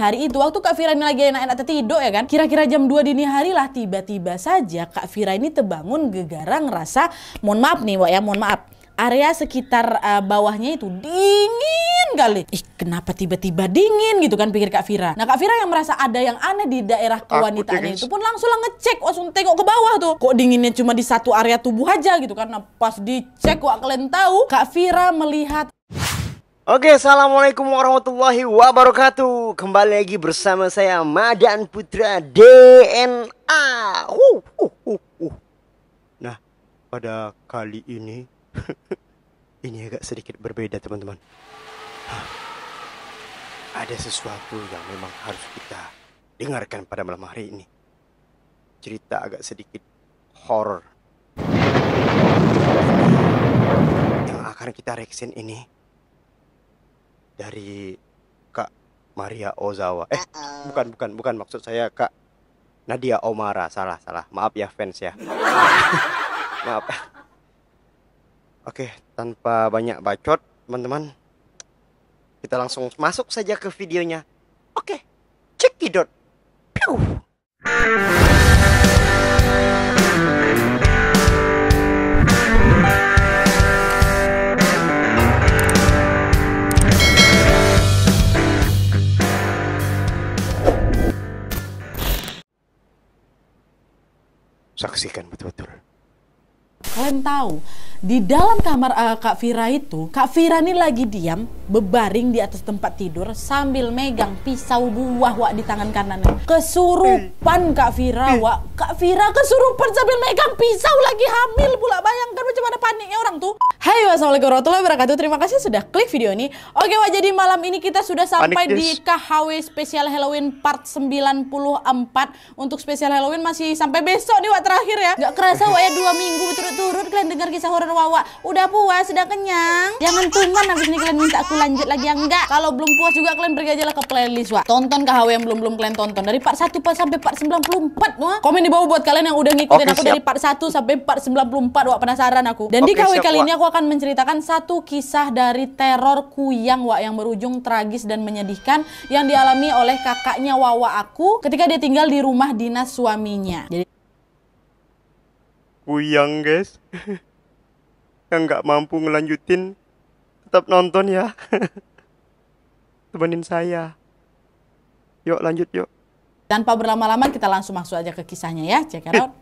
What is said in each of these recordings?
Hari itu waktu Kak Vira ini lagi enak-enak tertidur ya kan. Kira-kira jam 2 dini hari lah tiba-tiba saja Kak Vira ini terbangun gegara ngerasa, mohon maaf nih Wak ya, mohon maaf. Area sekitar bawahnya itu dingin kali. Ih, kenapa tiba-tiba dingin gitu kan pikir Kak Vira. Nah Kak Vira yang merasa ada yang aneh di daerah kewanitaannya itu pun langsung ngecek, langsung tengok ke bawah tuh. Kok dinginnya cuma di satu area tubuh aja gitu kan. Nah pas dicek, wah kalian tahu Kak Vira melihat. Oke, assalamualaikum warahmatullahi wabarakatuh. Kembali lagi bersama saya Madan Putra DNA. Nah, pada kali ini ini agak sedikit berbeda teman-teman. Ada sesuatu yang memang harus kita dengarkan pada malam hari ini. Cerita agak sedikit horor yang akan kita reaction ini dari Kak Maria Ozawa. Bukan maksud saya Kak Nadia Omara. Salah. Maaf ya fans ya. Maaf. Oke, tanpa banyak bacot, teman-teman. Kita langsung masuk saja ke videonya. Oke, cekidot. Piu. Saksikan betul-betul. Kalian tahu, di dalam kamar Kak Vira itu, Kak Vira ini lagi diam, berbaring di atas tempat tidur sambil megang pisau buah Wak di tangan kanannya. Kesurupan Kak Vira, Wak. Kak Vira kesurupan sambil megang pisau, lagi hamil pula. Bayangkan macam mana paniknya orang tuh. Hai, wassalamualaikum warahmatullahi wabarakatuh. Terima kasih sudah klik video ini. Oke Wak, jadi malam ini kita sudah sampai di KHW Spesial Halloween part 94. Untuk spesial Halloween masih sampai besok nih Wak, terakhir ya. Gak kerasa Wak ya, 2 minggu berturut-turut kalian dengar kisah horor Wawa. Udah puas, sudah kenyang? Jangan tuman habis ini kalian minta aku lanjut lagi ya, enggak. Kalau belum puas juga kalian pergi aja lah ke playlist Wak. Tonton KHW yang belum kalian tonton dari part 1 sampai part 94 Wak. Komen di bawah buat kalian yang udah ngikutin aku dari part 1 sampai part 94 Wak, penasaran aku. Dan di KHW kali ini aku akan menceritakan satu kisah dari teror kuyang Wak yang berujung tragis dan menyedihkan yang dialami oleh kakaknya Wawa aku ketika dia tinggal di rumah dinas suaminya. Jadi Kuyang guys. Yang nggak mampu ngelanjutin tetap nonton ya. Temenin saya. Yuk lanjut yuk. Tanpa berlama-lama kita langsung masuk aja ke kisahnya ya. Check it out.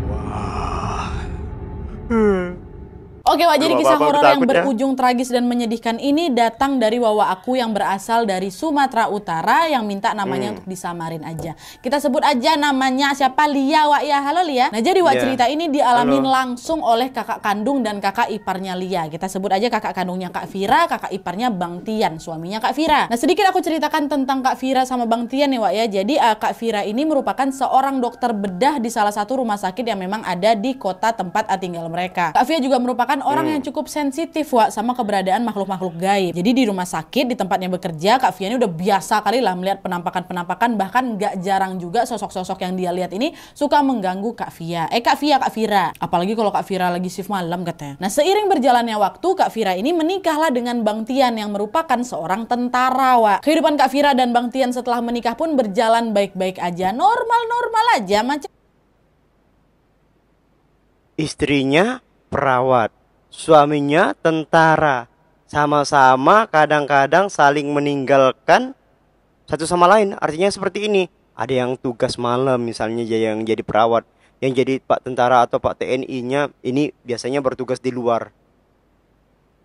Wah. Oke Wak, jadi kisah horor yang berujung tragis dan menyedihkan ini datang dari Wawa aku yang berasal dari Sumatera Utara yang minta namanya untuk disamarin aja. Kita sebut aja namanya siapa, Lia Wak ya. Halo Lia. Nah jadi Wak, cerita ini dialamin langsung oleh kakak kandung dan kakak iparnya Lia. Kita sebut aja kakak kandungnya Kak Vira, kakak iparnya Bang Tian, suaminya Kak Vira. Nah sedikit aku ceritakan tentang Kak Vira sama Bang Tian nih Wak ya. Jadi Kak Vira ini merupakan seorang dokter bedah di salah satu rumah sakit yang memang ada di kota tempat tinggal mereka. Kak Vira juga merupakan orang yang cukup sensitif Wak sama keberadaan makhluk-makhluk gaib. Jadi di rumah sakit di tempatnya bekerja, Kak Via ini udah biasa kali lah melihat penampakan-penampakan, bahkan gak jarang juga sosok-sosok yang dia lihat ini suka mengganggu Kak Via. Kak Vira. Apalagi kalau Kak Vira lagi shift malam katanya. Nah seiring berjalannya waktu, Kak Vira ini menikahlah dengan Bang Tian yang merupakan seorang tentara Wak. Kehidupan Kak Vira dan Bang Tian setelah menikah pun berjalan baik-baik aja, normal-normal aja macam. Istrinya perawat, suaminya tentara, sama-sama kadang-kadang saling meninggalkan satu sama lain. Artinya seperti ini, ada yang tugas malam misalnya yang jadi perawat, yang jadi Pak Tentara atau Pak TNI-nya ini biasanya bertugas di luar.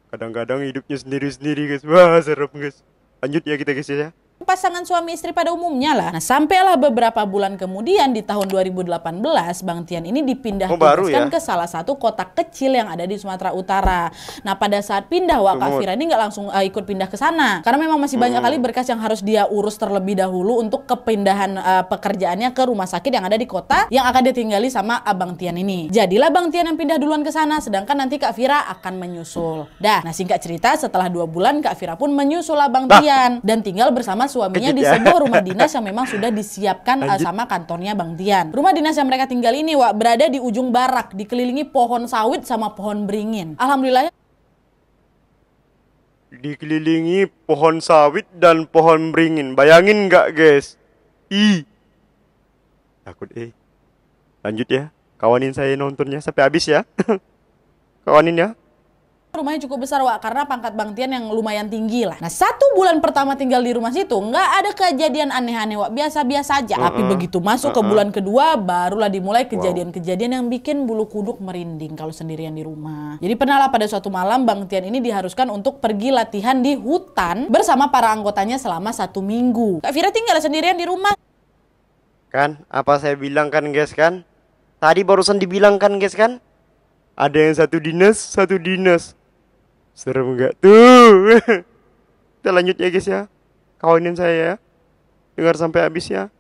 Kadang-kadang hidupnya sendiri-sendiri guys. Wah serem guys. Lanjut ya kita guys ya. Pasangan suami istri pada umumnya lah. Nah sampailah beberapa bulan kemudian di tahun 2018 Bang Tian ini dipindah tugaskan ke salah satu kota kecil yang ada di Sumatera Utara. Nah pada saat pindah Wak, Kak Vira ini nggak langsung ikut pindah ke sana karena memang masih banyak kali berkas yang harus dia urus terlebih dahulu untuk kepindahan pekerjaannya ke rumah sakit yang ada di kota yang akan ditinggali sama Bang Tian ini. Jadilah Bang Tian yang pindah duluan ke sana, sedangkan nanti Kak Vira akan menyusul. Nah singkat cerita setelah 2 bulan Kak Vira pun menyusul Bang Tian dan tinggal bersama suaminya di sebuah rumah dinas yang memang sudah disiapkan sama kantornya Bang Tian. Rumah dinas yang mereka tinggal ini Wak berada di ujung barak, dikelilingi pohon sawit sama pohon beringin. Alhamdulillah dikelilingi pohon sawit dan pohon beringin. Bayangin nggak guys? Ih, takut Lanjut ya, kawanin saya nontonnya sampai habis ya. Kawanin ya. Rumahnya cukup besar Wak, karena pangkat Bang Tian yang lumayan tinggi lah. Nah 1 bulan pertama tinggal di rumah situ nggak ada kejadian aneh-aneh Wak, biasa-biasa aja. Tapi begitu masuk ke bulan kedua barulah dimulai kejadian-kejadian yang bikin bulu kuduk merinding kalau sendirian di rumah. Jadi pernah lah pada suatu malam Bang Tian ini diharuskan untuk pergi latihan di hutan bersama para anggotanya selama 1 minggu. Kak Fira tinggal sendirian di rumah. Kan apa saya bilang kan guys kan? Tadi barusan dibilang kan guys kan? Ada yang satu dinas. Serem nggak tuh? Kita lanjut ya guys ya. Kawanin saya ya. Dengar sampai habis ya.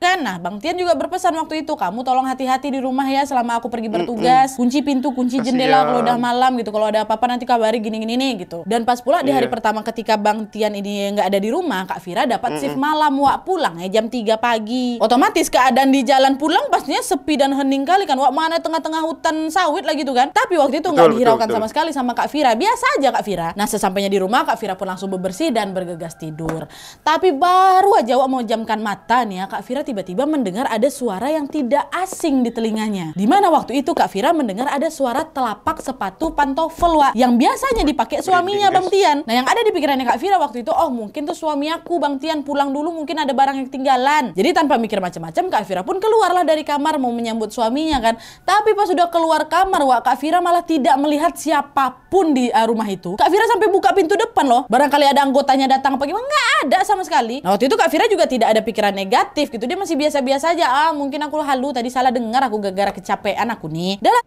Nah, Bang Tian juga berpesan waktu itu, kamu tolong hati-hati di rumah ya selama aku pergi bertugas. Kunci pintu, kunci jendela kalau udah malam gitu. Kalau ada apa-apa nanti kabari gini-gini nih gitu. Dan pas pula di hari pertama ketika Bang Tian ini nggak ada di rumah, Kak Fira dapat shift malam Wak, pulang ya jam 3 pagi. Otomatis keadaan di jalan pulang pastinya sepi dan hening kali kan Wak, mana tengah-tengah hutan sawit lagi tuh kan. Tapi waktu itu nggak dihiraukan sama sekali sama Kak Fira, biasa aja Kak Fira. Nah sesampainya di rumah Kak Fira pun langsung bebersih dan bergegas tidur. Tapi baru aja Wak mau jamkan mata nih ya, Kak Fira tiba-tiba mendengar ada suara yang tidak asing di telinganya. Dimana waktu itu Kak Fira mendengar ada suara telapak sepatu pantofel Wak, yang biasanya dipakai suaminya Bang Tian. Nah yang ada di pikirannya Kak Fira waktu itu, oh mungkin tuh suami aku Bang Tian pulang dulu, mungkin ada barang yang ketinggalan. Jadi tanpa mikir macam-macam Kak Fira pun keluarlah dari kamar mau menyambut suaminya kan. Tapi pas sudah keluar kamar Wak, Kak Fira malah tidak melihat siapapun di rumah itu. Kak Fira sampai buka pintu depan loh, barangkali ada anggotanya datang apa gimana, nggak ada sama sekali. Nah waktu itu Kak Fira juga tidak ada pikiran negatif gitu, dia masih biasa-biasa aja. Mungkin aku halu tadi salah dengar, aku gara-gara kecapean aku nih. Dah.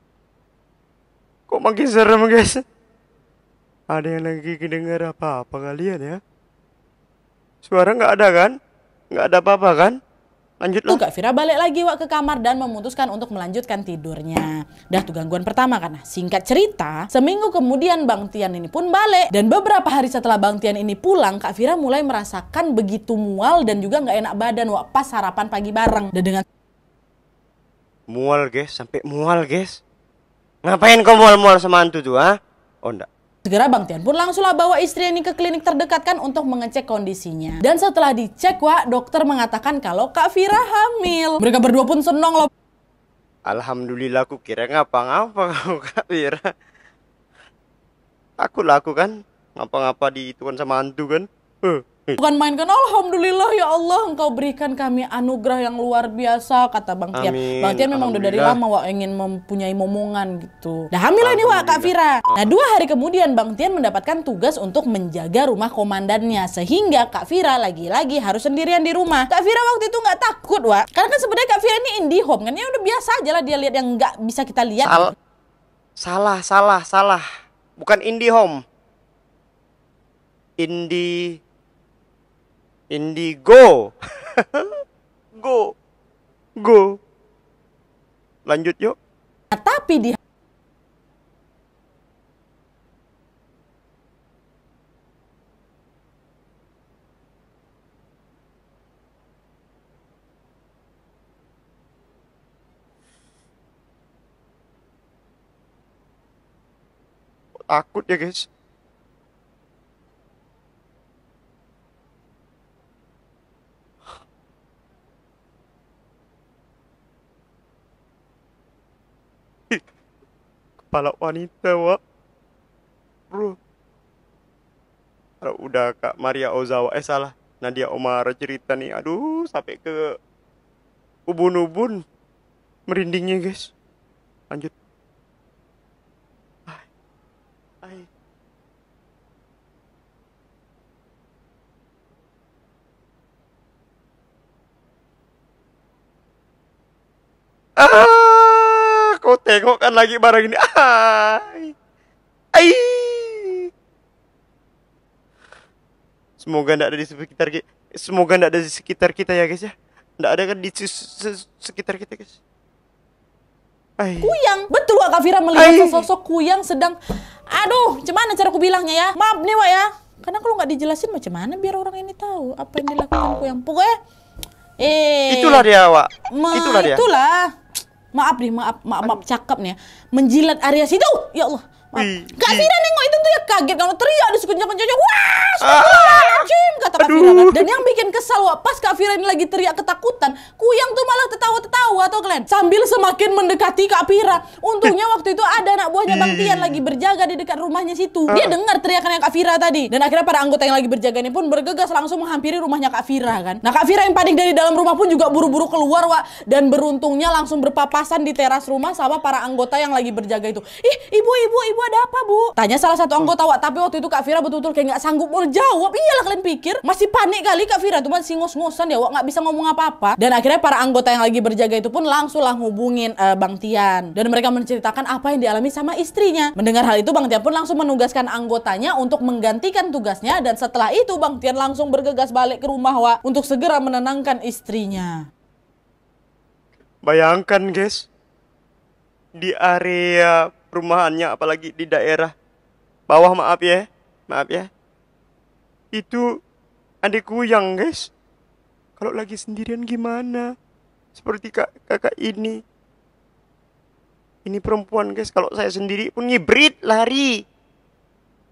Kok makin serem guys? Ada yang lagi kedengar apa-apa kalian ya? Suara nggak ada kan? Nggak ada apa-apa kan? Lanjutlah. Kak Fira balik lagi Wak ke kamar dan memutuskan untuk melanjutkan tidurnya. Dah tuh gangguan pertama kan. Singkat cerita, seminggu kemudian Bang Tian ini pun balik. Dan beberapa hari setelah Bang Tian ini pulang, Kak Fira mulai merasakan begitu mual dan juga nggak enak badan Wak pas sarapan pagi bareng. Dan dengan mual guys, sampai mual guys. Ngapain kau mual-mual sama hantu tuh ha? Oh enggak. segera Bang Tian pun langsunglah bawa istri ini ke klinik terdekat kan untuk mengecek kondisinya. Dan setelah dicek Wak, dokter mengatakan kalau Kak Fira hamil. Mereka berdua pun senang loh. Alhamdulillah, aku kira ngapa-ngapa kau Kak Fira. Takutlah aku kan ngapa-ngapa dituan sama hantu kan. Bukan main kan, alhamdulillah ya Allah engkau berikan kami anugerah yang luar biasa, kata Bang Tian. Amin. Bang Tian memang udah dari lama Wak ingin mempunyai momongan gitu. Nah hamil ini Wak Kak Fira. Nah 2 hari kemudian Bang Tian mendapatkan tugas untuk menjaga rumah komandannya. Sehingga Kak Fira lagi-lagi harus sendirian di rumah. Kak Fira waktu itu nggak takut Wak. Karena kan sebenarnya Kak Fira ini indie home kan, ya udah biasa aja lah dia lihat yang nggak bisa kita lihat. Salah. Bukan indie home. Indigo. Go. Lanjut yuk. Nah, tapi di Takut ya guys. Kepala wanita Wak, bro. Kalau udah Kak Maria Ozawa, salah, Nadia Omara cerita nih, aduh sampai ke ubun-ubun merindingnya guys. Lanjut. Ay. Kau tengok kan lagi barang ini. Ai. Semoga tidak ada di sekitar kita. Semoga tidak ada di sekitar kita ya guys ya. Tidak ada kan di sekitar kita guys. Ai. Kuyang. Betul Wak Kak Fira melihat sosok Kuyang sedang, aduh, gimana cara aku bilangnya ya? Maaf nih Wak ya. Karena kalau nggak dijelasin macam mana biar orang ini tahu apa yang dilakukan Kuyang. Pokoknya, itulah dia Wak. Itulah dia. Itulah. Maaf cakep nih ya. Menjilat area situ. Ya Allah. Kak Fira nengok itu tuh ya kaget kalau teriak di sekencang-kencangnya. Wah, Astagfirullahaladzim, kata Kak Fira kan. Dan yang bikin kesal pas Kak Fira ini lagi teriak ketakutan, Kuyang tuh malah tertawa-tertawa tuh kalian. Sambil semakin mendekati Kak Fira. Untungnya waktu itu ada anak buahnya Bang Tian lagi berjaga di dekat rumahnya situ. Dia dengar teriakan Kak Fira tadi. Dan akhirnya para anggota yang lagi berjaga ini pun bergegas langsung menghampiri rumahnya Kak Fira kan. Nah Kak Fira yang panik dari dalam rumah pun juga buru-buru keluar Wak. Dan beruntungnya langsung berpapasan di teras rumah sama para anggota yang lagi berjaga itu. Ih ibu ada apa bu? Tanya salah satu anggota Wak. Tapi waktu itu Kak Fira betul-betul kayak nggak sanggup mau jawab. Iyalah kalian pikir masih panik kali Kak Fira tuh masih ngos-ngosan ya Wak, nggak bisa ngomong apa-apa. Dan akhirnya para anggota yang lagi berjaga itu pun langsung lah hubungin Bang Tian. Dan mereka menceritakan apa yang dialami sama istrinya. Mendengar hal itu Bang Tian pun langsung menugaskan anggotanya untuk menggantikan tugasnya. Dan setelah itu Bang Tian langsung bergegas balik ke rumah Wak untuk segera menenangkan istrinya. Bayangkan guys, di area perumahannya apalagi di daerah bawah, maaf ya, itu adik Kuyang guys. Kalau lagi sendirian gimana? Seperti kakak ini perempuan guys, kalau saya sendiri pun ngibrit lari.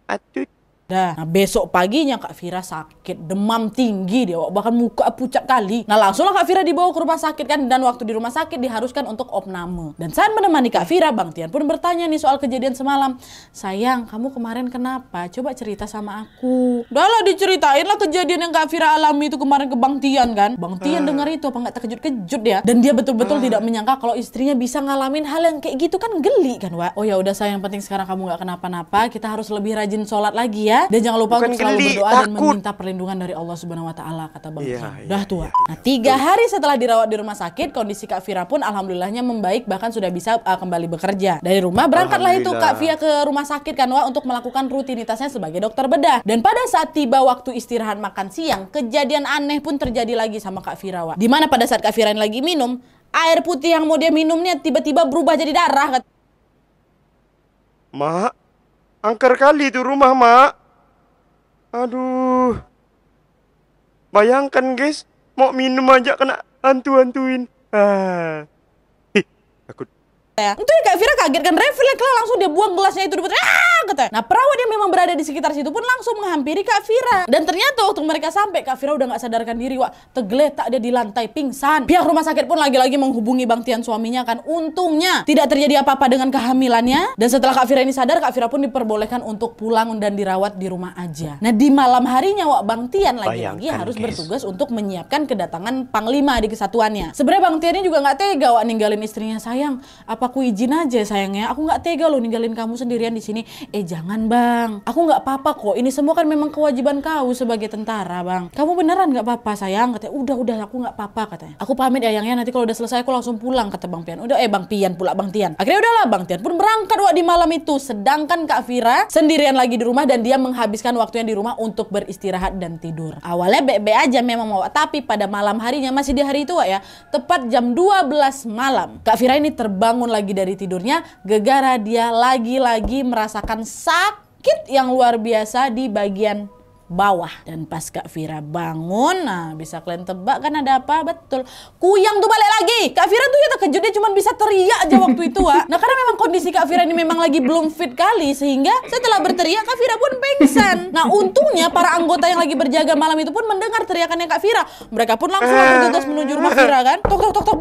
Atut. Nah besok paginya Kak Fira sakit, demam tinggi dia, bahkan muka pucat kali. Nah langsunglah Kak Fira dibawa ke rumah sakit kan. Dan waktu di rumah sakit diharuskan untuk opname. Dan saat menemani Kak Fira, Bang Tian pun bertanya nih soal kejadian semalam. Sayang, kamu kemarin kenapa? Coba cerita sama aku. Udah lah diceritain lah kejadian yang Kak Fira alami itu kemarin ke Bang Tian kan. Bang Tian dengar itu apa nggak terkejut-kejut ya. Dan dia betul-betul tidak menyangka kalau istrinya bisa ngalamin hal yang kayak gitu kan, geli kan Wak. Oh ya udah sayang, penting sekarang kamu nggak kenapa-napa. Kita harus lebih rajin sholat lagi ya. Dan jangan lupa untuk selalu berdoa dan meminta perlindungan dari Allah Subhanahu wa taala, kata Bang Tian. Udah tua. Nah 3 hari setelah dirawat di rumah sakit, kondisi Kak Fira pun alhamdulillahnya membaik, bahkan sudah bisa kembali bekerja. Dari rumah berangkatlah itu Kak Fira ke rumah sakit kan Wak, untuk melakukan rutinitasnya sebagai dokter bedah. Dan pada saat tiba waktu istirahat makan siang, kejadian aneh pun terjadi lagi sama Kak Fira Wak. Dimana pada saat Kak Fira lagi minum, air putih yang mau dia minumnya tiba-tiba berubah jadi darah. Mak, angker kali itu rumah mak. Aduh, bayangkan guys, mau minum aja kena hantu-hantuin. Takut. Itu Kak Fira kaget kan, refleks lah langsung dia buang gelasnya itu, katanya. Nah perawat yang memang berada di sekitar situ pun langsung menghampiri Kak Fira. Dan ternyata waktu mereka sampai, Kak Fira udah nggak sadarkan diri Wak, tergeletak dia di lantai pingsan. Pihak rumah sakit pun lagi-lagi menghubungi Bang Tian suaminya kan. Untungnya tidak terjadi apa-apa dengan kehamilannya. Dan setelah Kak Fira ini sadar, Kak Fira pun diperbolehkan untuk pulang dan dirawat di rumah aja. Nah di malam harinya Wak, Bang Tian lagi-lagi harus bertugas untuk menyiapkan kedatangan panglima di kesatuannya. Sebenarnya Bang Tian ini juga nggak tega Wak ninggalin istrinya. Sayang, apa aku izin aja sayangnya, aku nggak tega loh ninggalin kamu sendirian di sini. Jangan Bang, aku nggak apa-apa kok, ini semua kan memang kewajiban kau sebagai tentara Bang. Kamu beneran nggak apa-apa sayang, katanya. Udah aku nggak apa-apa katanya. Aku pamit ya Yang ya, nanti kalau udah selesai aku langsung pulang, kata Bang Tian. Bang Pian pula Bang Tian. Akhirnya udahlah Bang Tian pun berangkat Wak di malam itu. Sedangkan Kak Fira sendirian lagi di rumah dan dia menghabiskan waktunya di rumah untuk beristirahat dan tidur. Awalnya be-be aja memang Wak, tapi pada malam harinya, masih di hari itu Wak ya, tepat jam 12 malam, Kak Fira ini terbangun lagi dari tidurnya gegara dia lagi-lagi merasakan sakit yang luar biasa di bagian bawah. Dan pas Kak Fira bangun, nah bisa kalian tebak kan ada apa? Betul, Kuyang tuh balik lagi. Kak Fira tuh ya terkejut, dia cuma bisa teriak aja waktu itu Wak. Nah karena memang kondisi Kak Fira ini memang lagi belum fit kali, sehingga setelah berteriak Kak Fira pun pingsan. Nah untungnya para anggota yang lagi berjaga malam itu pun mendengar teriakannya Kak Fira. Mereka pun langsung bergegas menuju rumah Fira kan. Tok,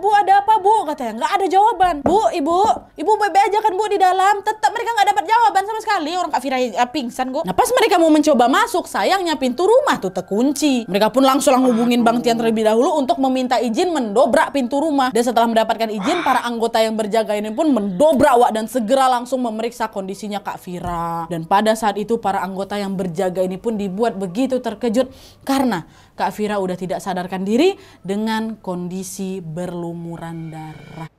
bu ada apa bu? Katanya. Nggak ada jawaban. Bu, ibu baik-baik aja kan bu di dalam? Tetap mereka nggak dapat jawaban sama sekali. Orang Kak Fira pingsan kok. Nah pas mereka mau mencoba masuk, sayangnya pintu rumah tuh terkunci. Mereka pun langsung hubungin Bang Tian terlebih dahulu untuk meminta izin mendobrak pintu rumah. Dan setelah mendapatkan izin, para anggota yang berjaga ini pun mendobrak Wak dan segera langsung memeriksa kondisinya Kak Fira. Dan pada saat itu para anggota yang berjaga ini pun dibuat begitu terkejut karena Kak Fira udah tidak sadarkan diri dengan kondisi berlumuran darah.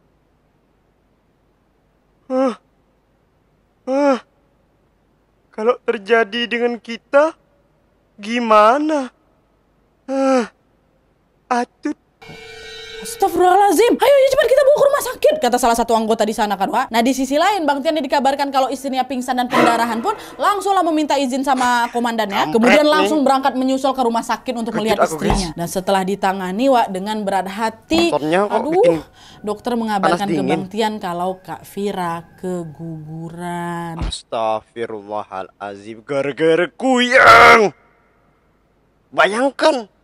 Kalau terjadi dengan kita, gimana? Atut. Astagfirullahaladzim, ayo ya cepat kita bawa ke rumah sakit, kata salah satu anggota di sana kan, Wak. Nah di sisi lain Bang Tian dikabarkan kalau istrinya pingsan dan pendarahan pun langsunglah meminta izin sama komandannya, kemudian langsung berangkat menyusul ke rumah sakit untuk melihat istrinya. Dan setelah ditangani, Wak, dengan berat hati, dokter mengabarkan ke Bang Tian kalau Kak Vira keguguran. Astagfirullahalazim, gara-gara kuyang. Bayangkan.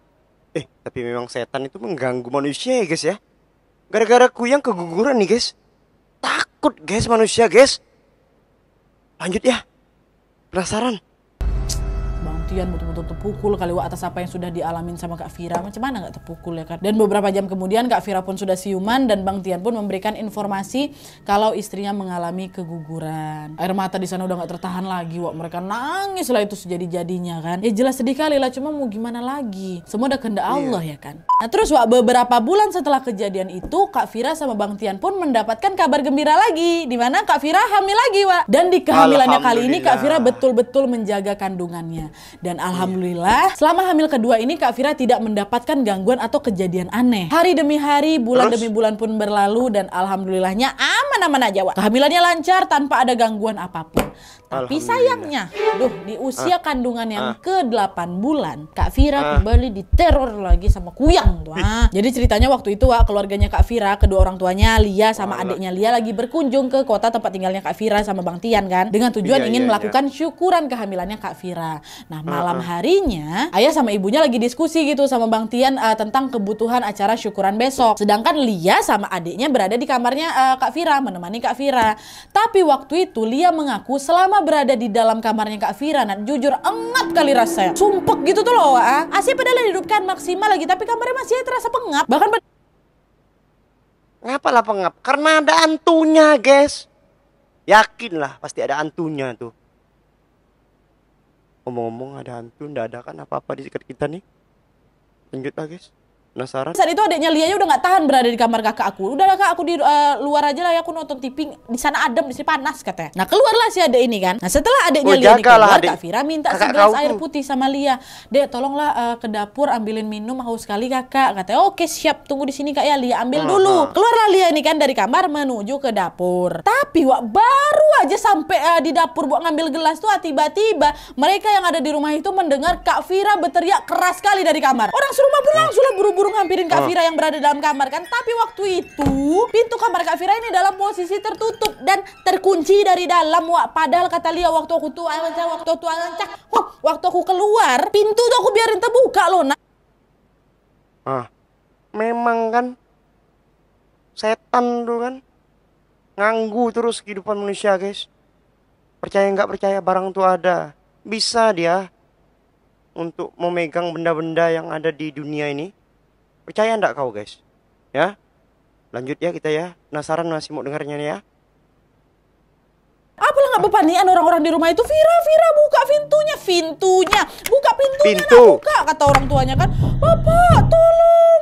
Tapi memang setan itu mengganggu manusia ya guys ya. Gara-gara kuyang keguguran nih guys. Takut guys manusia guys. Lanjut ya. Penasaran. Bang Tian betul-betul terpukul kali, Wak, atas apa yang sudah dialamin sama Kak Vira. Macam mana nggak terpukul ya kan? Dan beberapa jam kemudian Kak Vira pun sudah siuman dan Bang Tian pun memberikan informasi kalau istrinya mengalami keguguran. Air mata di sana udah nggak tertahan lagi, Wak. Mereka nangis lah itu sejadi-jadinya kan. Ya jelas sedih kali lah, cuma mau gimana lagi? Semua udah kehendak Allah ya kan. Nah terus, Wak, beberapa bulan setelah kejadian itu Kak Vira sama Bang Tian pun mendapatkan kabar gembira lagi, di mana Kak Vira hamil lagi, Wak. Dan di kehamilannya kali ini Kak Vira betul-betul menjaga kandungannya. Dan alhamdulillah selama hamil kedua ini Kak Vira tidak mendapatkan gangguan atau kejadian aneh. Hari demi hari, bulan demi bulan pun berlalu dan alhamdulillahnya aman-aman aja, Wak. Kehamilannya lancar tanpa ada gangguan apapun. Tapi sayangnya, di usia kandungan yang ke-8 bulan, Kak Vira kembali diteror lagi sama kuyang tuh. Jadi ceritanya waktu itu, Wak, keluarganya Kak Vira, kedua orang tuanya Lia sama adiknya Lia lagi berkunjung ke kota tempat tinggalnya Kak Vira sama Bang Tian kan, dengan tujuan ingin melakukan syukuran kehamilannya Kak Vira. Nah malam harinya ayah sama ibunya lagi diskusi gitu sama Bang Tian tentang kebutuhan acara syukuran besok. Sedangkan Lia sama adiknya berada di kamarnya Kak Vira menemani Kak Vira. Tapi waktu itu Lia mengaku selama berada di dalam kamarnya Kak Vira, nah jujur engap kali rasanya, sumpek gitu tuh loh. AC padahal dihidupkan maksimal lagi, tapi kamarnya masih terasa pengap. Bahkan ngapa lah pengap? Karena ada antunya guys. Yakin lah pasti ada antunya tuh. Ngomong-ngomong ada hantu, nggak ada kan apa-apa di dekat kita nih. Lanjut lah guys. Penasaran? Saat itu adiknya Lia udah nggak tahan berada di kamar kakak aku. Udah lah Kak, aku di luar aja lah ya, aku nonton TV. Di sana adem, di sini panas katanya. Nah keluarlah si adik ini kan. Nah setelah adiknya Lia ini keluar, Kak Vira minta segelas air putih sama Lia. Dek tolonglah ke dapur ambilin minum, haus sekali kakak. Katanya oke siap, tunggu di sini Kak ya, Lia ambil dulu. Keluarlah Lia ini kan dari kamar menuju ke dapur. Tapi, Wak, baru aja sampai di dapur buat ngambil gelas tuh, tiba-tiba mereka yang ada di rumah itu mendengar Kak Vira berteriak keras sekali dari kamar. Orang serumah pun langsung lah buru-buru ngampirin Kak Vira yang berada dalam kamar kan. Tapi waktu itu pintu kamar Kak Vira ini dalam posisi tertutup dan terkunci dari dalam, Wak. Padahal kata Lia waktu aku keluar pintu tuh aku biarin terbuka loh. Memang kan setan tuh kan nganggu terus kehidupan manusia guys. Percaya nggak percaya barang tuh ada, bisa dia untuk memegang benda-benda yang ada di dunia ini. Percaya nggak kau guys? Ya, lanjut ya kita ya. Penasaran masih mau dengarnya nih ya? Apalah nggak bepanian orang-orang di rumah itu. Vira buka pintunya, buka pintunya. Pintu. Nah, buka kata orang tuanya kan. Bapak tolong.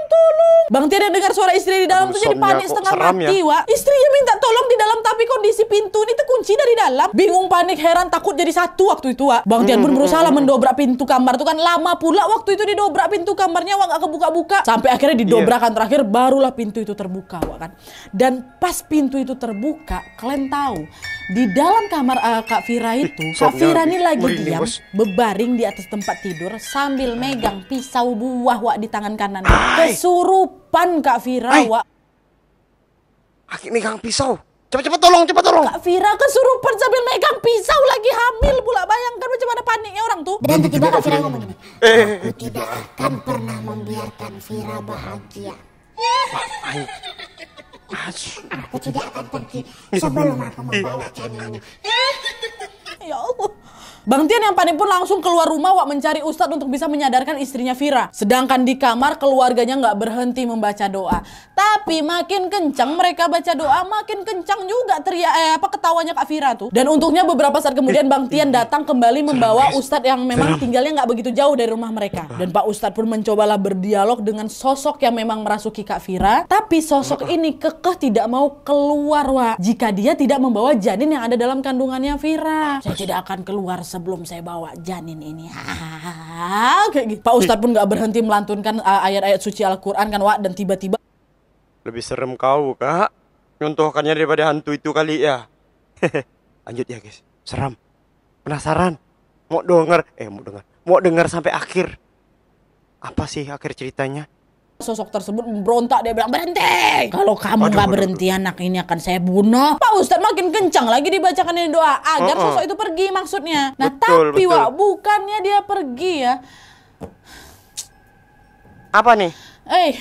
Bang Tian yang dengar suara istri di dalam tuh jadi panik setengah mati, Wak. Istrinya minta tolong di dalam tapi kondisi pintu ini terkunci dari dalam. Bingung, panik, heran, takut jadi satu waktu itu, Wak. Bang Tian pun berusaha mendobrak pintu kamar tuh kan, lama pula waktu itu didobrak pintu kamarnya, Wak, nggak kebuka-buka. Sampai akhirnya didobrakan terakhir barulah pintu itu terbuka, Wak kan. Dan pas pintu itu terbuka, kalian tahu di dalam kamar Kak Vira itu, Kak Vira ini lagi diam bebaring di atas tempat tidur sambil megang pisau buah, Wak, di tangan kanan. Kesurupan Kak Vira, Wak. Aki megang pisau. Cepat tolong. Kak Vira kesurupan sambil megang pisau, lagi hamil pula. Bayangkan macam mana paniknya orang tuh. Dan tiba-tiba Kak Vira ngomong gini, aku tidak akan pernah membiarkan Vira bahagia. Aku tidak akan pergi sebelum aku membawa janinnya. Ya Allah. Bang Tian yang panik pun langsung keluar rumah, Wak, mencari ustadz untuk bisa menyadarkan istrinya Vira. Sedangkan di kamar keluarganya nggak berhenti membaca doa. Tapi makin kencang mereka baca doa, makin kencang juga teriak ketawanya Kak Vira tuh. Dan untungnya beberapa saat kemudian Bang Tian datang kembali membawa ustadz yang memang tinggalnya nggak begitu jauh dari rumah mereka. Dan Pak Ustadz pun mencobalah berdialog dengan sosok yang memang merasuki Kak Vira. Tapi sosok ini kekeh tidak mau keluar, Wak, jika dia tidak membawa janin yang ada dalam kandungannya Vira. Saya tidak akan keluar sebelum saya bawa janin ini. Kayak gitu. Pak Ustadz pun gak berhenti melantunkan ayat-ayat suci Al-Quran kan, Wak. Dan tiba-tiba Lebih serem kau, Kak. Nyontohkannya daripada hantu itu kali ya. Lanjut ya, guys. Seram. Penasaran? Mau dengar sampai akhir. Apa sih akhir ceritanya? Sosok tersebut memberontak, dia bilang berhenti. Kalau kamu nggak berhenti, anak ini akan saya bunuh. Pak Ustadz makin kencang lagi dibacakan ini doa agar sosok itu pergi maksudnya. Nah tapi Wak, bukannya dia pergi ya. Apa nih?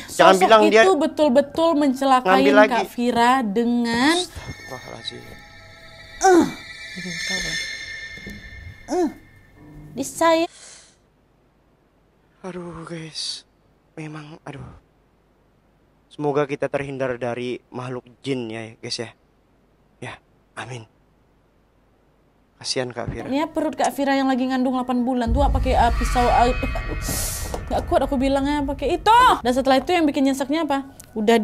Jangan Sosok bilang itu dia betul-betul mencelakai Kak Fira dengan di saya. Aduh guys, memang aduh. Semoga kita terhindar dari makhluk jin ya guys ya. Ya, amin. Kasihan Kak Fira. Ini perut Kak Fira yang lagi ngandung 8 bulan tuh pakai pisau. Gak kuat aku bilangnya pakai itu. Dan setelah itu yang bikin nyeseknya apa? Udah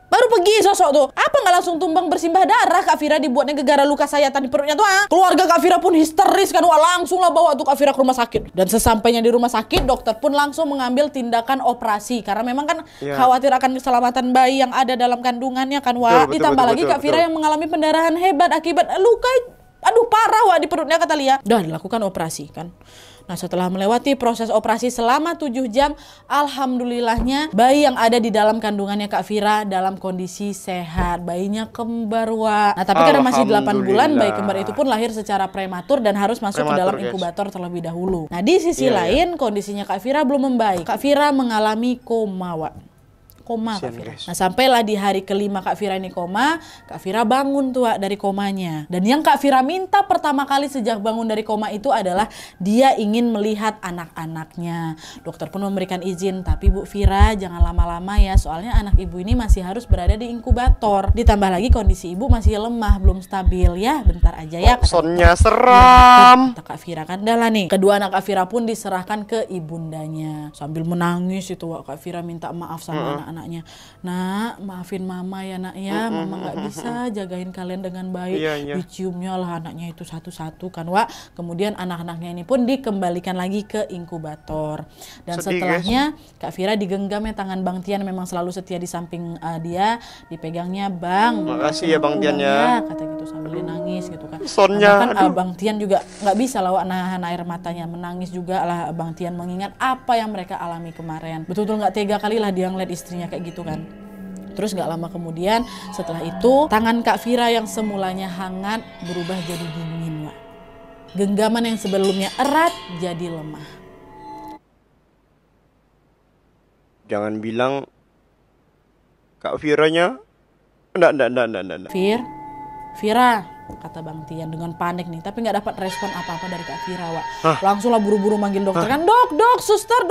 baru pergi sosok tuh. Apa nggak langsung tumbang bersimbah darah? Kak Fira dibuatnya gegara luka sayatan di perutnya tuh. Keluarga Kak Fira pun histeris kan. Langsung lah bawa tuh Kak Fira ke rumah sakit. Dan sesampainya di rumah sakit, dokter pun langsung mengambil tindakan operasi. Karena memang kan khawatir akan keselamatan bayi yang ada dalam kandungannya kan Wak. Ditambah lagi Kak Fira yang mengalami pendarahan hebat akibat luka. Aduh parah Wak di perutnya kata Lia. Udah dilakukan operasi kan. Nah setelah melewati proses operasi selama 7 jam, alhamdulillahnya bayi yang ada di dalam kandungannya Kak Fira dalam kondisi sehat. Bayinya kembar Wak. Nah tapi karena masih 8 bulan, bayi kembar itu pun lahir secara prematur dan harus masuk ke dalam inkubator terlebih dahulu. Nah di sisi lain kondisinya Kak Fira belum membaik. Kak Fira mengalami koma Wak. Koma Kak Fira. Nah sampailah di hari kelima Kak Fira ini koma, Kak Fira bangun tuh Wak, dari komanya. Dan yang Kak Fira minta pertama kali sejak bangun dari koma itu adalah dia ingin melihat anak-anaknya. Dokter pun memberikan izin, tapi Bu Fira jangan lama-lama ya, soalnya anak ibu ini masih harus berada di inkubator. Ditambah lagi kondisi ibu masih lemah, belum stabil ya, bentar aja ya. Sonnya seram. Kata Kak Fira kan, dah lah nih. Kedua anak Kak Fira pun diserahkan ke ibundanya. Sambil menangis itu Wak, Kak Fira minta maaf sama anak-anak. Nak, maafin mama ya nak ya, mama nggak bisa jagain kalian dengan baik. Diciumnya lah anaknya itu satu-satu kan Wak. Kemudian anak-anaknya ini pun dikembalikan lagi ke inkubator. Dan setelahnya Kak Fira digenggamnya tangan Bang Tian, memang selalu setia di samping dia, dipegangnya Bang. Makasih ya Bang Tian ya. Kata gitu sambil dia nangis gitu kan. Sonnya, Kan Bang Tian juga nggak bisa lah Wak nahan air matanya, menangis juga lah Bang Tian mengingat apa yang mereka alami kemarin. Betul-betul nggak tega kali lah dia ngeliat istrinya kayak gitu kan. Terus gak lama kemudian setelah itu tangan Kak Fira yang semulanya hangat berubah jadi dingin Wak. Genggaman yang sebelumnya erat jadi lemah. Jangan bilang Kak Firanya enggak. Fira, kata Bang Tian dengan panik nih, tapi nggak dapat respon apa-apa dari Kak Fira Wak. Langsung lah buru-buru manggil dokter kan, dok, suster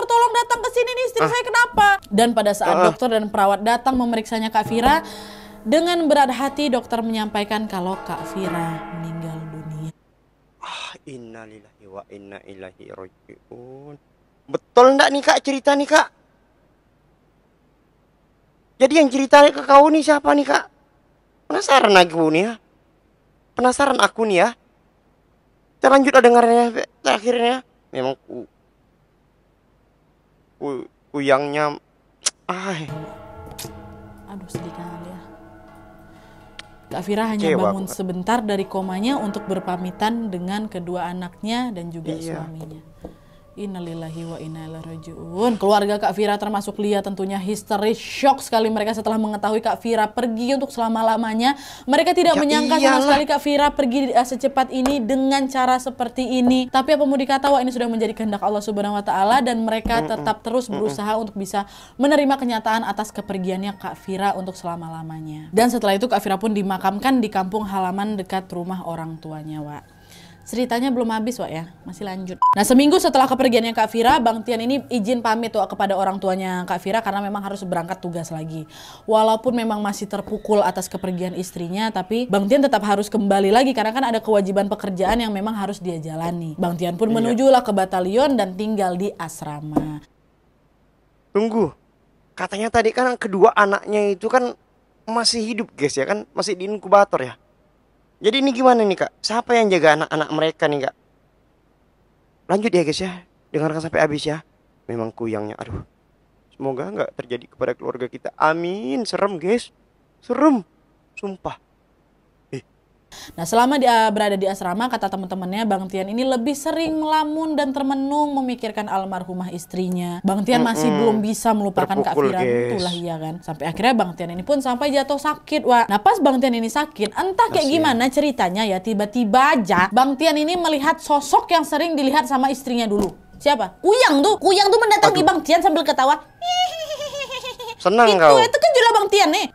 tolong datang ke sini nih, istri saya kenapa? Dan pada saat dokter dan perawat datang memeriksanya Kak Fira, dengan berat hati dokter menyampaikan kalau Kak Fira meninggal dunia. Innalillahi wa inna ilaihi rajiun. Betul enggak nih Kak cerita nih Kak? Jadi yang cerita ke kau nih siapa nih Kak? Penasaran aku nih ya. Penasaran aku nih ya. Kita lanjut dengarnya terakhirnya. Memang kuyangnya. Aduh sedih kali ya. Kak Fira hanya bangun sebentar dari komanya untuk berpamitan dengan kedua anaknya dan juga suaminya. Innalillahi wa inna ilaihi rajiun. Keluarga Kak Fira termasuk Lia tentunya histeris, shock sekali mereka setelah mengetahui Kak Fira pergi untuk selama-lamanya. Mereka tidak menyangka sama sekali Kak Fira pergi secepat ini dengan cara seperti ini. Tapi apa mau dikata Wak, ini sudah menjadi kehendak Allah Subhanahu wa taala dan mereka tetap terus berusaha untuk bisa menerima kenyataan atas kepergiannya Kak Fira untuk selama-lamanya. Dan setelah itu Kak Fira pun dimakamkan di kampung halaman dekat rumah orang tuanya Wak. Ceritanya belum habis Wak ya, masih lanjut. Nah seminggu setelah kepergiannya Kak Fira, Bang Tian ini izin pamit Wak kepada orang tuanya Kak Fira karena memang harus berangkat tugas lagi. Walaupun memang masih terpukul atas kepergian istrinya, tapi Bang Tian tetap harus kembali lagi karena kan ada kewajiban pekerjaan yang memang harus dia jalani. Bang Tian pun menujulah ke batalion dan tinggal di asrama. Tunggu, katanya tadi kan kedua anaknya itu kan masih hidup guys ya kan, masih di inkubator ya. Jadi ini gimana nih Kak? Siapa yang jaga anak-anak mereka nih Kak? Lanjut ya guys ya. Dengarkan sampai habis ya. Memang kuyangnya. Aduh. Semoga nggak terjadi kepada keluarga kita. Amin. Serem guys. Serem. Sumpah. Nah, selama dia berada di asrama, kata teman-temannya, Bang Tian ini lebih sering ngelamun dan termenung memikirkan almarhumah istrinya. Bang Tian masih belum bisa melupakan Kak Terpukul, Fira. guys. Itulah iya kan. Sampai akhirnya Bang Tian ini pun sampai jatuh sakit, Wak. Nah, pas Bang Tian ini sakit, entah kayak gimana ceritanya ya, tiba-tiba aja Bang Tian ini melihat sosok yang sering dilihat sama istrinya dulu. Siapa? Kuyang tuh mendatangi Bang Tian sambil ketawa. Senang kau. Itu kan juga Bang Tian nih.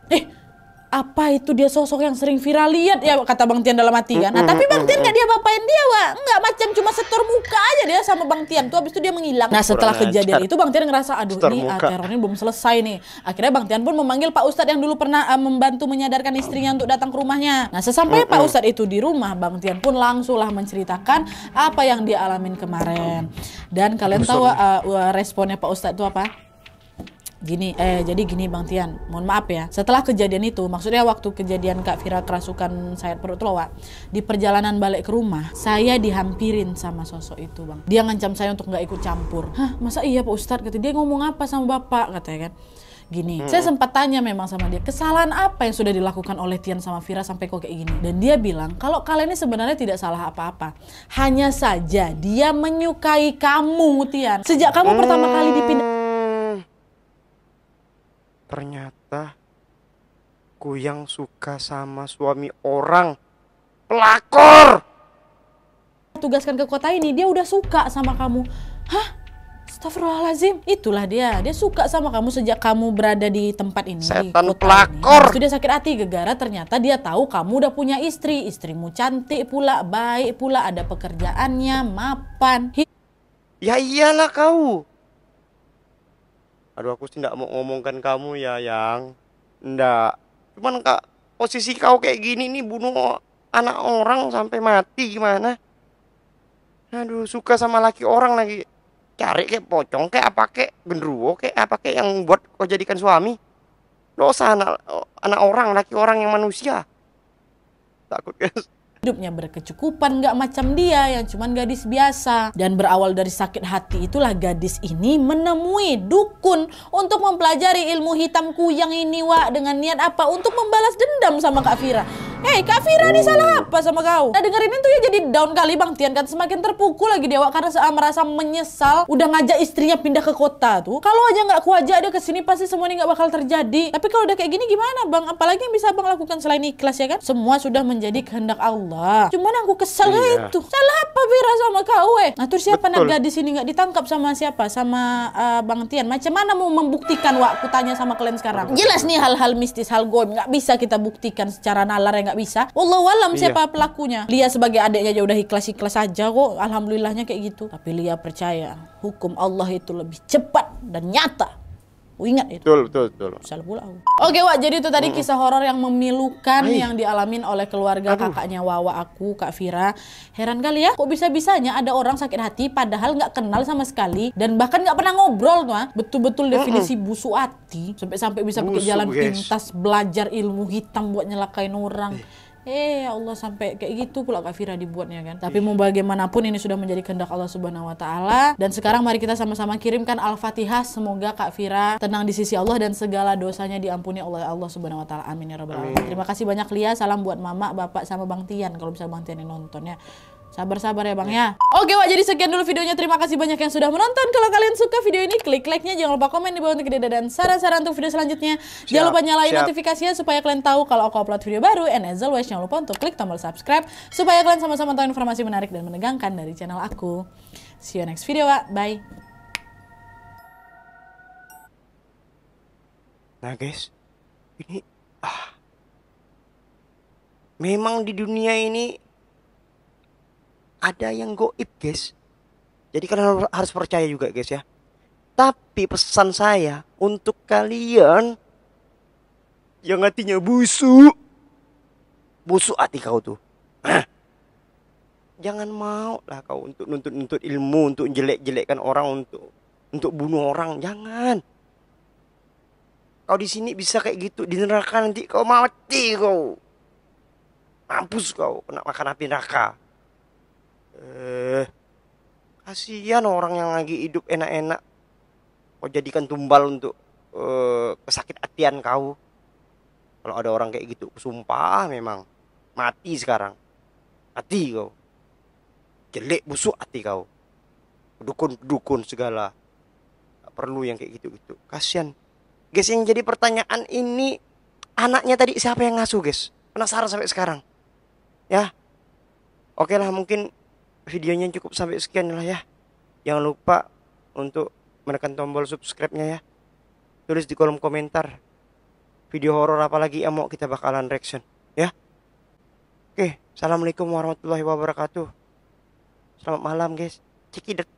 Apa itu dia sosok yang sering viral lihat ya, kata Bang Tian dalam hati kan. Nah, tapi Bang Tian nggak dia apain dia, Wak. Nggak, macam cuma setor muka aja dia sama Bang Tian tuh, habis itu dia menghilang. Nah, setelah kejadian itu Bang Tian ngerasa aduh ini terornya belum selesai nih. Akhirnya Bang Tian pun memanggil Pak Ustadz yang dulu pernah membantu menyadarkan istrinya untuk datang ke rumahnya. Nah, sesampai Pak Ustadz itu di rumah, Bang Tian pun langsunglah menceritakan apa yang dia alamin kemarin. Dan kalian tahu responnya Pak Ustadz itu apa? Jadi gini Bang Tian, mohon maaf ya. Setelah kejadian itu, maksudnya waktu kejadian Kak Fira kerasukan sayat perut lo, Wak, di perjalanan balik ke rumah, saya dihampirin sama sosok itu, Bang. Dia ngancam saya untuk nggak ikut campur. Hah, masa iya Pak Ustadz? Kata dia, ngomong apa sama Bapak? Katanya kan. Gini, saya sempat tanya memang sama dia, kesalahan apa yang sudah dilakukan oleh Tian sama Fira sampai kok kayak gini. Dan dia bilang, kalau kalian ini sebenarnya tidak salah apa-apa. Hanya saja dia menyukai kamu, Tian. Sejak kamu pertama kali dipindah. Ternyata Kuyang suka sama suami orang. Pelakor! Tugaskan ke kota ini, dia udah suka sama kamu. Hah? Astagfirullahaladzim. Itulah dia suka sama kamu sejak kamu berada di tempat ini. Setan di pelakor. Itu dia sakit hati gara-gara ternyata dia tahu kamu udah punya istri. Istrimu cantik pula, baik pula, ada pekerjaannya, mapan. Ya iyalah kau. Aduh, aku sih nggak mau ngomongkan kamu ya, Yang. Nggak. Cuman Kak, posisi kau kayak gini nih, bunuh anak orang sampai mati gimana? Aduh, suka sama laki orang lagi. Cari kayak pocong, kayak apa, kayak genderuwo, kayak apa, kayak yang buat kau jadikan suami. Dosa anak orang, laki orang yang manusia. Takut guys. Hidupnya berkecukupan, nggak macam dia yang cuman gadis biasa. Dan berawal dari sakit hati itulah gadis ini menemui dukun untuk mempelajari ilmu hitam Kuyang ini, Wak, dengan niat apa? Untuk membalas dendam sama Kak Fira. Hei Kak Fira, ini salah apa sama kau? Nah, dengerin itu ya jadi down kali Bang Tian kan, semakin terpukul lagi dia, Wak, karena merasa menyesal udah ngajak istrinya pindah ke kota tuh. Kalau aja nggak kuajak dia kesini pasti semua ini nggak bakal terjadi. Tapi kalau udah kayak gini gimana Bang? Apalagi yang bisa Bang lakukan selain ikhlas ya kan? Semua sudah menjadi kehendak Allah. Cuman aku kesel itu. Salah apa Fira sama kau Nah terus siapa anak gadis ini nggak ditangkap sama siapa? Sama Bang Tian. Macam mana mau membuktikan, Wak? Aku tanya sama kalian sekarang. Jelas nih hal-hal mistis, hal goib nggak bisa kita buktikan secara nalar, ya nggak bisa. Wallahualam siapa pelakunya. Lia sebagai adiknya aja udah ikhlas-ikhlas aja kok. Alhamdulillahnya kayak gitu. Tapi Lia percaya hukum Allah itu lebih cepat dan nyata. Ingat itu. Betul. Salah pula aku. Oke, Wak, jadi itu tadi kisah horor yang memilukan yang dialamin oleh keluarga kakaknya Wawa aku, Kak Fira. Heran kali ya, kok bisa-bisanya ada orang sakit hati padahal nggak kenal sama sekali dan bahkan nggak pernah ngobrol tuh. Betul-betul definisi busuk hati, sampai bisa pakai jalan pintas belajar ilmu hitam buat nyelakain orang. Ya Allah, sampai kayak gitu pula Kak Fira dibuatnya kan. Tapi mau bagaimanapun ini sudah menjadi kehendak Allah Subhanahu wa taala. Dan sekarang mari kita sama-sama kirimkan Al-Fatihah, semoga Kak Fira tenang di sisi Allah dan segala dosanya diampuni oleh Allah Subhanahu wa taala. Amin ya rabbal alamin. Terima kasih banyak Lia, salam buat Mama, Bapak sama Bang Tian kalau bisa Bang Tian yang nonton ya. Sabar-sabar ya Bang ya. Oke Wak, jadi sekian dulu videonya. Terima kasih banyak yang sudah menonton. Kalau kalian suka video ini, klik like-nya. Jangan lupa komen di bawah untuk ide dan saran-saran untuk video selanjutnya. Jangan lupa nyalain notifikasinya supaya kalian tahu kalau aku upload video baru. And as always, jangan lupa untuk klik tombol subscribe supaya kalian sama-sama tahu informasi menarik dan menegangkan dari channel aku. See you next video, Wak. Bye. Nah guys, ini memang di dunia ini ada yang goib guys. Jadi kalian harus percaya juga guys ya. Tapi pesan saya untuk kalian yang hatinya busuk hati kau tuh. Jangan mau lah kau untuk nuntut ilmu, untuk jelek-jelekkan orang, untuk bunuh orang. Jangan. Kau di sini bisa kayak gitu, di neraka nanti kau mati kau. Mampus kau kena makan api neraka. Kasihan orang yang lagi hidup enak-enak. kau jadikan tumbal untuk kesakit hatian kau. Kalau ada orang kayak gitu, sumpah memang mati sekarang. Mati kau. Jelek busuk hati kau. Dukun-dukun segala. Gak perlu yang kayak gitu-gitu. Kasian. Guys, yang jadi pertanyaan ini, anaknya tadi siapa yang ngasuh, guys? Penasaran sampai sekarang. Ya. Oke lah, mungkin videonya cukup sampai sekian lah ya. Jangan lupa untuk menekan tombol subscribe-nya ya. Tulis di kolom komentar video horor apa lagi yang mau kita bakalan reaction ya. Oke, assalamualaikum warahmatullahi wabarakatuh. Selamat malam guys. Cekidot.